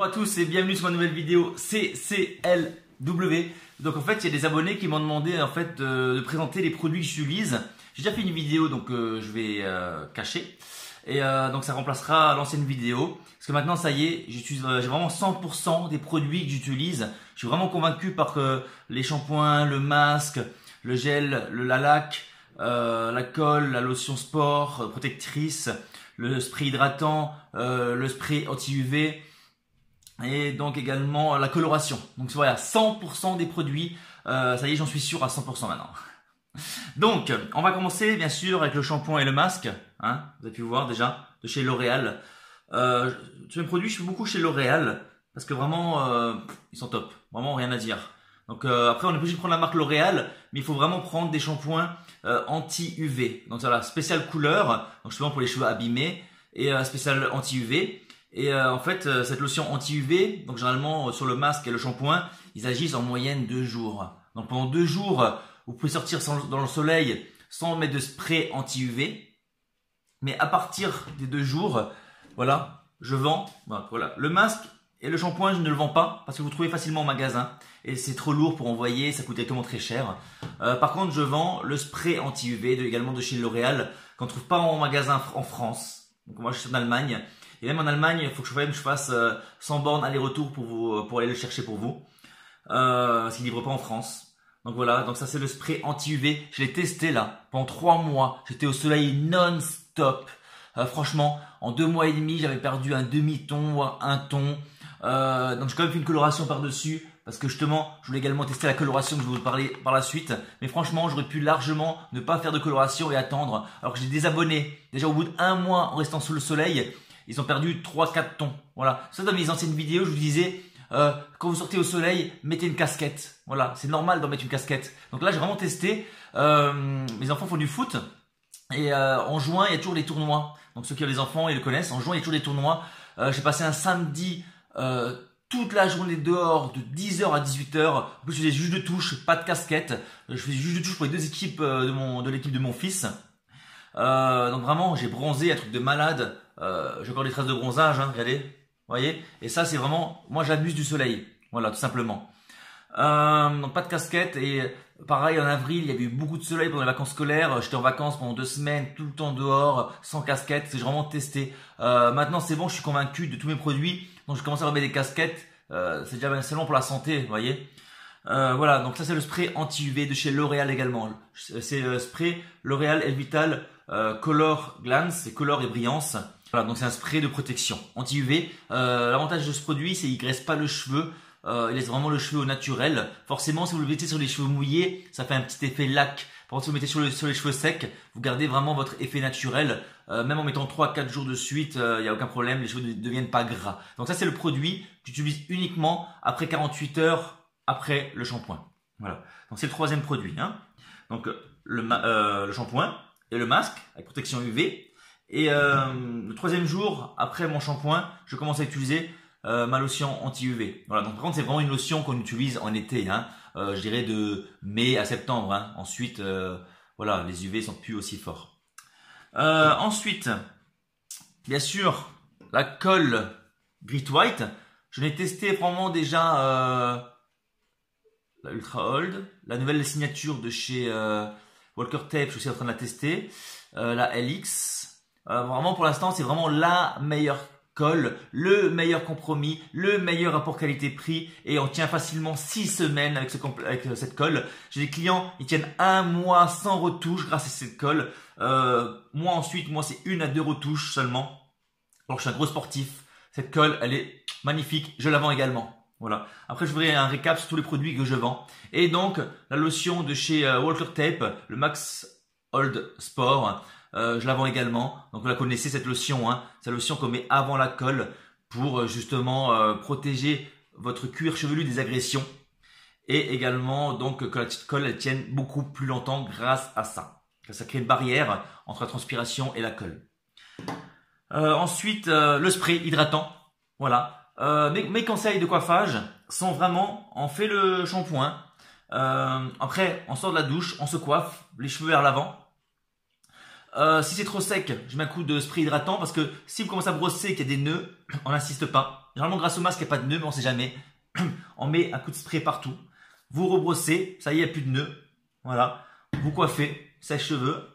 Bonjour à tous et bienvenue sur ma nouvelle vidéo CCLW. Donc en fait il y a des abonnés qui m'ont demandé en fait de présenter les produits que j'utilise. J'ai déjà fait une vidéo donc je vais cacher et donc ça remplacera l'ancienne vidéo parce que maintenant ça y est, j'ai vraiment 100% des produits que j'utilise. Je suis vraiment convaincu par les shampoings, le masque, le gel, la laque, la colle, la lotion sport protectrice, le spray hydratant, le spray anti-UV et donc également la coloration. Donc voilà, 100% des produits, ça y est, j'en suis sûr à 100% maintenant. Donc, on va commencer bien sûr avec le shampoing et le masque, hein, vous avez pu voir déjà, de chez L'Oréal. Sur mes produits, je fais beaucoup chez L'Oréal parce que vraiment, ils sont top, vraiment rien à dire. Donc après, on est obligé de prendre la marque L'Oréal, mais il faut vraiment prendre des shampoings anti-UV. Donc voilà, spécial couleur, donc justement pour les cheveux abîmés, et spécial anti-UV. Et en fait, cette lotion anti-UV, donc généralement sur le masque et le shampoing, ils agissent en moyenne 2 jours. Donc pendant 2 jours, vous pouvez sortir dans le soleil sans mettre de spray anti-UV. Mais à partir des 2 jours, voilà, je vends. Voilà, le masque et le shampoing, je ne le vends pas parce que vous trouvez facilement en magasin. Et c'est trop lourd pour envoyer, ça coûte directement très cher. Par contre, je vends le spray anti-UV également de chez L'Oréal qu'on ne trouve pas en magasin en France. Donc moi, je suis en Allemagne. Et même en Allemagne, il faut que je fasse 100 bornes aller-retour pour aller le chercher pour vous. Parce qu'il ne livre pas en France. Donc voilà, donc ça c'est le spray anti-UV. Je l'ai testé là, pendant 3 mois. J'étais au soleil non-stop. Franchement, en 2 mois et demi, j'avais perdu un demi-ton, voire 1 ton. Donc j'ai quand même fait une coloration par-dessus. Parce que justement, je voulais également tester la coloration que je vais vous parler par la suite. Mais franchement, j'aurais pu largement ne pas faire de coloration et attendre. Alors que j'ai des abonnés, déjà au bout d'1 mois en restant sous le soleil, ils ont perdu 3-4 tons. Voilà. Ça dans mes anciennes vidéos, je vous disais, quand vous sortez au soleil, mettez une casquette. Voilà, c'est normal d'en mettre une casquette. Donc là, j'ai vraiment testé. Mes enfants font du foot. Et en juin, il y a toujours des tournois. Donc ceux qui ont des enfants, ils le connaissent. En juin, il y a toujours des tournois. J'ai passé un samedi toute la journée dehors de 10h à 18h. En plus, je faisais juge de touche, pas de casquette. Je faisais juge de touche pour les 2 équipes de l'équipe de mon fils. Donc vraiment, j'ai bronzé, un truc de malade. J'ai encore des traces de bronzage, hein, regardez. Vous voyez? Et ça, c'est vraiment, moi j'abuse du soleil. Voilà, tout simplement. Donc pas de casquette. Et pareil, en avril, il y avait eu beaucoup de soleil pendant les vacances scolaires. J'étais en vacances pendant 2 semaines, tout le temps dehors, sans casquette. J'ai vraiment testé. Maintenant, c'est bon, je suis convaincu de tous mes produits. Donc je commence à remettre des casquettes. C'est déjà excellent pour la santé, vous voyez. Voilà, donc ça c'est le spray anti-UV de chez L'Oréal également. C'est le spray L'Oréal Elvital Color Glance, c'est color et brillance. Voilà, donc c'est un spray de protection anti-UV. L'avantage de ce produit, c'est qu'il graisse pas le cheveu. Il laisse vraiment le cheveu au naturel. Forcément, si vous le mettez sur les cheveux mouillés, ça fait un petit effet laque. Par contre, si vous le mettez sur les cheveux secs, vous gardez vraiment votre effet naturel. Même en mettant 3-4 jours de suite, il n'y a aucun problème, les cheveux ne deviennent pas gras. Donc ça, c'est le produit que j'utilise uniquement après 48 heures après le shampoing. Voilà. Donc c'est le 3e produit, hein. Donc le shampoing et le masque avec protection UV. Et le 3e jour après mon shampoing, je commence à utiliser ma lotion anti-UV. Voilà. Donc par contre, c'est vraiment une lotion qu'on utilise en été, hein. Je dirais de mai à septembre, hein. Ensuite, voilà, les UV sont plus aussi forts. Ensuite, bien sûr, la colle Grit White. Je l'ai testé vraiment déjà la Ultra Old, la nouvelle signature de chez Walker Tape, je suis en train de la tester, la LX. Vraiment pour l'instant, c'est vraiment la meilleure colle, le meilleur compromis, le meilleur rapport qualité-prix et on tient facilement 6 semaines avec cette colle. J'ai des clients, ils tiennent 1 mois sans retouche grâce à cette colle. Moi ensuite, c'est 1 à 2 retouches seulement. Alors je suis un gros sportif. Cette colle, elle est magnifique. Je la vends également. Voilà. Après, je ferai un récap sur tous les produits que je vends. Et donc, la lotion de chez Walker Tape, le Max Old Sport, je la vends également. Donc, vous la connaissez cette lotion, hein. C'est la lotion qu'on met avant la colle pour justement protéger votre cuir chevelu des agressions. Et également, donc, que la petite colle, elle tienne beaucoup plus longtemps grâce à ça. Ça crée une barrière entre la transpiration et la colle. Ensuite, le spray hydratant. Voilà. Mes conseils de coiffage sont vraiment, on fait le shampoing. Après, on sort de la douche, on se coiffe, les cheveux vers l'avant. Si c'est trop sec, je mets un coup de spray hydratant parce que si vous commencez à brosser et qu'il y a des nœuds, on n'insiste pas. Généralement, grâce au masque, il n'y a pas de nœuds, mais on ne sait jamais. On met un coup de spray partout. Vous rebrossez, ça y est, il n'y a plus de nœuds. Voilà. Vous coiffez, sèche-cheveux.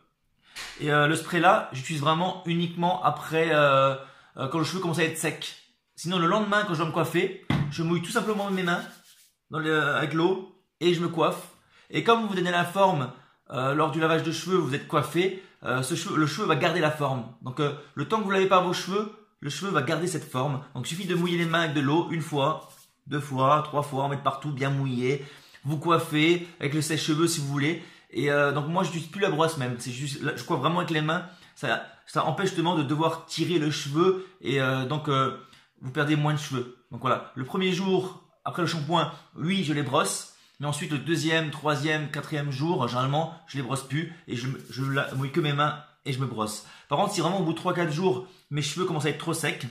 Et le spray là, j'utilise vraiment uniquement après quand le cheveu commence à être sec. Sinon, le lendemain, quand je dois me coiffer, je mouille tout simplement mes mains avec l'eau et je me coiffe. Et comme vous donnez la forme lors du lavage de cheveux, vous êtes coiffé, le cheveu va garder la forme. Donc le temps que vous ne lavez pas vos cheveux, le cheveu va garder cette forme. Donc il suffit de mouiller les mains avec de l'eau une fois, 2 fois, 3 fois, en mettre partout, bien mouillé. Vous coiffez avec le sèche-cheveux si vous voulez. Et donc moi je n'utilise plus la brosse même. C'est juste, je coiffe vraiment avec les mains. Ça empêche justement de devoir tirer le cheveu et donc vous perdez moins de cheveux. Donc voilà, le premier jour après le shampoing, oui je les brosse. Mais ensuite, le deuxième, troisième, quatrième jour, généralement, je les brosse plus et je mouille que mes mains et je me brosse. Par contre, si vraiment au bout de 3-4 jours, mes cheveux commencent à être trop secs,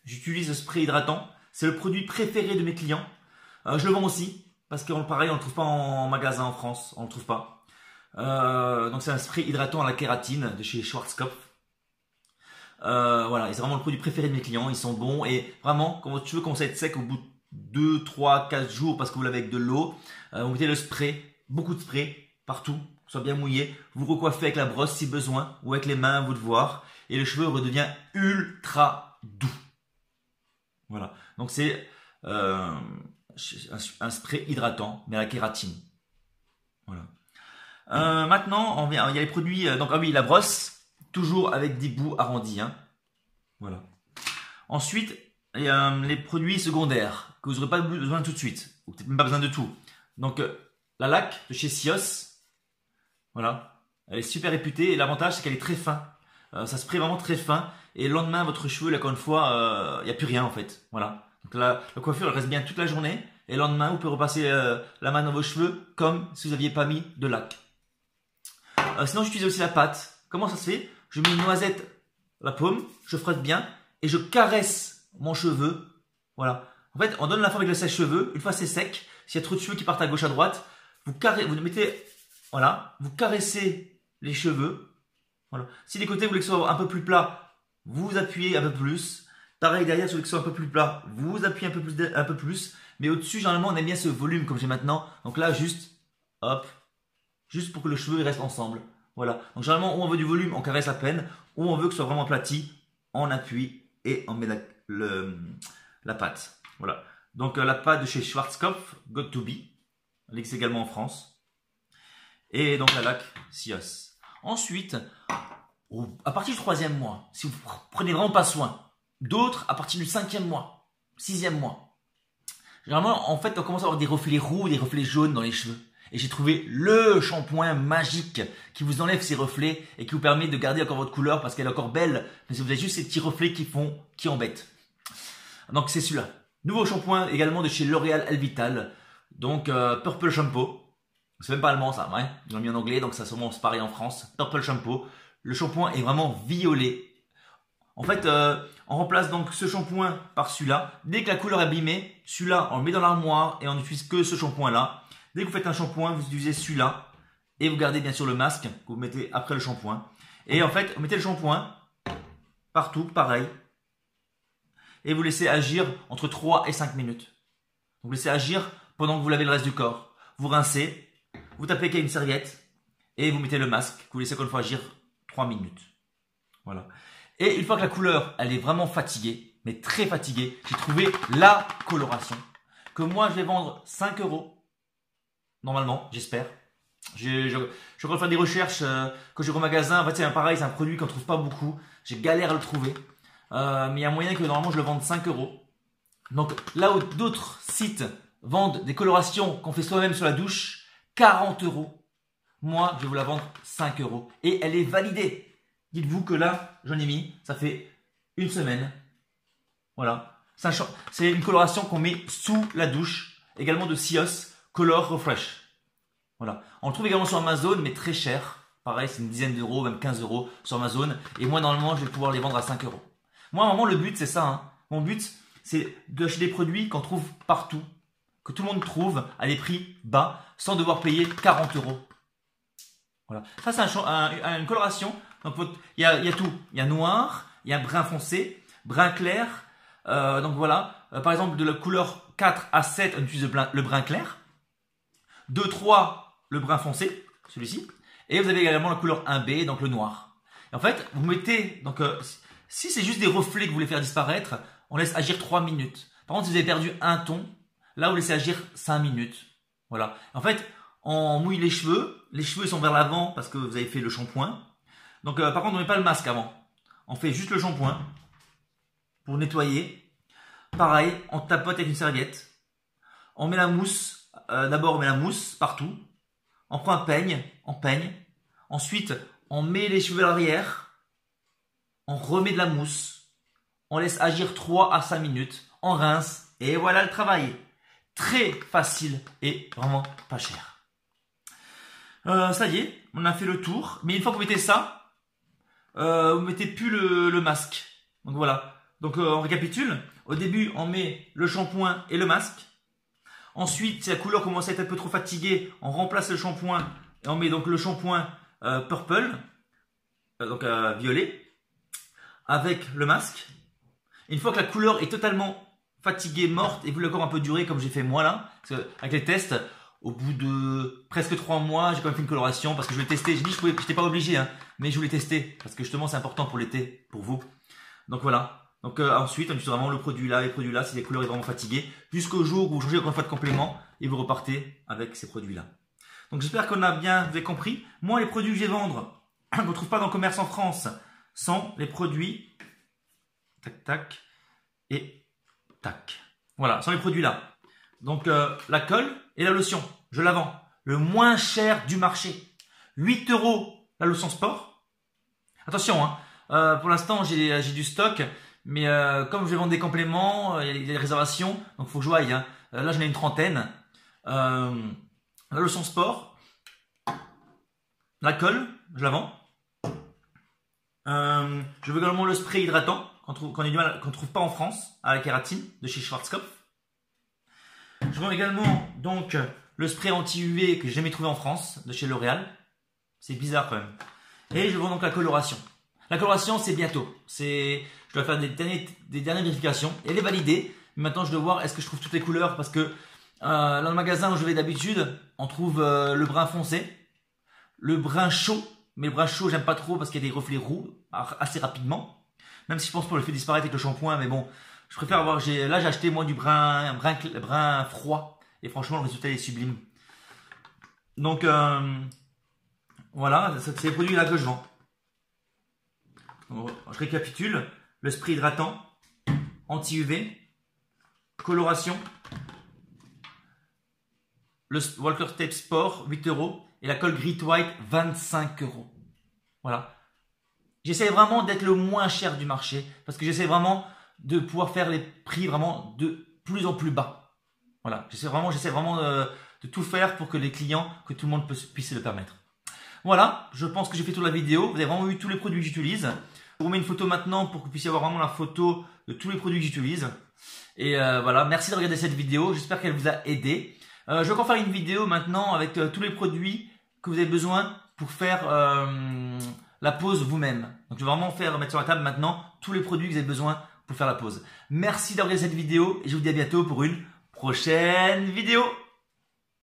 j'utilise le spray hydratant. C'est le produit préféré de mes clients. Je le vends aussi parce que pareil, on ne le trouve pas en magasin en France. On ne le trouve pas. Donc, c'est un spray hydratant à la kératine de chez Schwarzkopf. Voilà, c'est vraiment le produit préféré de mes clients. Ils sont bons et vraiment, quand votre cheveu commence à être sec au bout de 2, 3, 4 jours parce que vous l'avez avec de l'eau. Vous mettez le spray, beaucoup de spray partout, soit bien mouillé. Vous recoiffez avec la brosse si besoin ou avec les mains, à vous de voir. Et le cheveu redevient ultra doux. Voilà. Donc c'est un spray hydratant, mais à la kératine. Voilà. Maintenant, il y a les produits. Donc ah oui, la brosse, toujours avec des bouts arrondis. Hein. Voilà. Ensuite, il y a les produits secondaires que vous n'aurez pas besoin tout de suite, ou peut-être même pas besoin de tout. Donc la laque de chez Sios, voilà, elle est super réputée et l'avantage c'est qu'elle est très fin. Ça se spray vraiment très fin et le lendemain votre cheveu, là, encore une fois, il n'y a plus rien en fait. Voilà. Donc la coiffure elle reste bien toute la journée et le lendemain vous pouvez repasser la main dans vos cheveux comme si vous n'aviez pas mis de laque. Sinon j'utilise aussi la pâte. Comment ça se fait? Je mets une noisette à la paume, je frotte bien et je caresse mon cheveu. Voilà. En fait, on donne la forme avec le sèche-cheveux. Une fois c'est sec, s'il y a trop de cheveux qui partent à gauche à droite, vous mettez, voilà, vous caressez les cheveux. Voilà. Si les côtés vous voulez que ce soit un peu plus plat, vous appuyez un peu plus. Pareil derrière, si vous voulez que ce soit un peu plus plat, vous appuyez un peu plus. Mais au-dessus, généralement, on aime bien ce volume comme j'ai maintenant. Donc là, juste, hop, juste pour que le cheveu reste ensemble. Voilà. Donc généralement, où on veut du volume, on caresse à peine. Où on veut que ce soit vraiment aplati, on appuie et on met la pâte. Voilà. Donc la pâte de chez Schwarzkopf, Got to Be. Elle existe également en France. Et donc la laque Sios. Ensuite, à partir du 3e mois, si vous prenez vraiment pas soin, d'autres à partir du 5e mois, 6e mois. Généralement, en fait, on commence à avoir des reflets roux, des reflets jaunes dans les cheveux. Et j'ai trouvé le shampoing magique qui vous enlève ces reflets et qui vous permet de garder encore votre couleur parce qu'elle est encore belle. Mais vous avez juste ces petits reflets qui embêtent. Donc c'est celui-là. Nouveau shampoing également de chez L'Oréal Elvital. Donc Purple Shampoo. C'est même pas allemand ça, ouais. Ils l'ont mis en anglais, donc ça sûrement se pareil en France. Purple Shampoo. Le shampoing est vraiment violet. En fait, on remplace donc ce shampoing par celui-là. Dès que la couleur est abîmée, celui-là, on le met dans l'armoire et on n'utilise que ce shampoing-là. Dès que vous faites un shampoing, vous utilisez celui-là. Et vous gardez bien sûr le masque que vous mettez après le shampoing. Et en fait, vous mettez le shampoing partout, pareil. Et vous laissez agir entre 3 et 5 minutes. Vous laissez agir pendant que vous lavez le reste du corps. Vous rincez, vous tapez avec une serviette et vous mettez le masque que vous laissez encore une fois agir 3 minutes. Voilà. Et une fois que la couleur, elle est vraiment fatiguée, mais très fatiguée, j'ai trouvé la coloration que moi je vais vendre 5 € normalement, j'espère. Je vais encore faire des recherches quand j'ai au magasin. En fait, c'est pareil, c'est un produit qu'on ne trouve pas beaucoup. J'ai galère à le trouver. Mais il y a moyen que normalement je le vende 5 €. Donc là où d'autres sites vendent des colorations qu'on fait soi-même sur la douche, 40 €. Moi, je vais vous la vendre 5 €. Et elle est validée. Dites-vous que là, j'en ai mis, ça fait une semaine. Voilà. C'est une coloration qu'on met sous la douche. Également de Sios Color Refresh. Voilà. On le trouve également sur Amazon, mais très cher. Pareil, c'est une dizaine d'euros, même 15 € sur Amazon. Et moi, normalement, je vais pouvoir les vendre à 5 €. Moi, à un moment, le but, c'est ça. Hein. Mon but, c'est d'acheter des produits qu'on trouve partout. Que tout le monde trouve à des prix bas, sans devoir payer 40 €. Voilà. Ça, c'est une coloration Donc il y a tout. Il y a noir, il y a brun foncé, brun clair. Donc voilà. Par exemple, de la couleur 4 à 7, on utilise le brun clair. 2, 3, le brun foncé, celui-ci. Et vous avez également la couleur 1B, donc le noir. Et en fait, vous mettez, donc si c'est juste des reflets que vous voulez faire disparaître, on laisse agir 3 minutes. Par contre, si vous avez perdu un ton, là vous laissez agir 5 minutes. Voilà. En fait, on mouille les cheveux sont vers l'avant parce que vous avez fait le shampoing. Donc par contre, on ne met pas le masque avant. On fait juste le shampoing pour nettoyer. Pareil, on tapote avec une serviette. On met la mousse. D'abord, on met la mousse partout. On prend un peigne, on peigne. Ensuite, on met les cheveux à l'arrière. On remet de la mousse. On laisse agir 3 à 5 minutes. On rince. Et voilà le travail. Très facile et vraiment pas cher. Ça y est, on a fait le tour. Mais une fois que vous mettez ça, vous mettez plus le masque. Donc voilà. Donc on récapitule. Au début, on met le shampoing et le masque. Ensuite, si la couleur commence à être un peu trop fatiguée, on remplace le shampoing et on met donc le shampoing purple, donc violet, avec le masque. Une fois que la couleur est totalement fatiguée, morte et vous voulez encore un peu durer comme j'ai fait moi là, parce que avec les tests, au bout de presque 3 mois, j'ai quand même fait une coloration parce que je voulais tester. J'ai dit je n'étais pas obligé, hein, mais je voulais tester parce que justement c'est important pour l'été, pour vous. Donc voilà. Donc ensuite, on utilise vraiment le produit là, les produits là, si la couleur est vraiment fatiguée, jusqu'au jour où vous changez encore une fois de complément et vous repartez avec ces produits là. Donc j'espère qu'on a bien, vous avez compris. Moi, les produits que je vais vendre, on ne retrouve pas dans le commerce en France, sont les produits, tac tac, et tac. Voilà, sont les produits là. Donc la colle et la lotion, je la vends. Le moins cher du marché. 8 € la lotion sport. Attention, hein, pour l'instant j'ai du stock. Mais comme je vais vendre des compléments, il y a des réservations, donc il faut que je voie. Hein. Là, j'en ai une trentaine. La lotion sport, la colle, je la vends. Je veux également le spray hydratant qu'on ne trouve pas en France, à la kératine de chez Schwarzkopf. Je vends également donc le spray anti-UV que j'ai jamais trouvé en France de chez L'Oréal. C'est bizarre quand même. Et je vends donc la coloration. La coloration, c'est bientôt. Je dois faire des dernières vérifications. Elle est validée. Mais maintenant, je dois voir est-ce que je trouve toutes les couleurs. Parce que dans le magasin où je vais d'habitude, on trouve le brun foncé, le brun chaud. Mais le brun chaud, j'aime pas trop parce qu'il y a des reflets roux assez rapidement. Même si je pense pour le faire disparaître avec le shampoing. Mais bon, je préfère avoir... Là, j'ai acheté moi du brun froid. Et franchement, le résultat est sublime. Donc, voilà. C'est les produits là que je vends. Je récapitule, le spray hydratant, anti-UV, coloration, le Walker Tape Sport, 8 € et la colle Grit White, 25 €. Voilà. J'essaie vraiment d'être le moins cher du marché parce que j'essaie vraiment de pouvoir faire les prix vraiment de plus en plus bas. Voilà. J'essaie vraiment de tout faire pour que les clients, que tout le monde puisse se le permettre. Voilà, je pense que j'ai fait toute la vidéo. Vous avez vraiment vu tous les produits que j'utilise. Je vous remets une photo maintenant pour que vous puissiez avoir vraiment la photo de tous les produits que j'utilise. Et voilà, merci de regarder cette vidéo. J'espère qu'elle vous a aidé. Je vais encore faire une vidéo maintenant avec tous les produits que vous avez besoin pour faire la pose vous-même. Donc je vais vraiment mettre sur la table maintenant tous les produits que vous avez besoin pour faire la pose. Merci d'avoir regardé cette vidéo et je vous dis à bientôt pour une prochaine vidéo.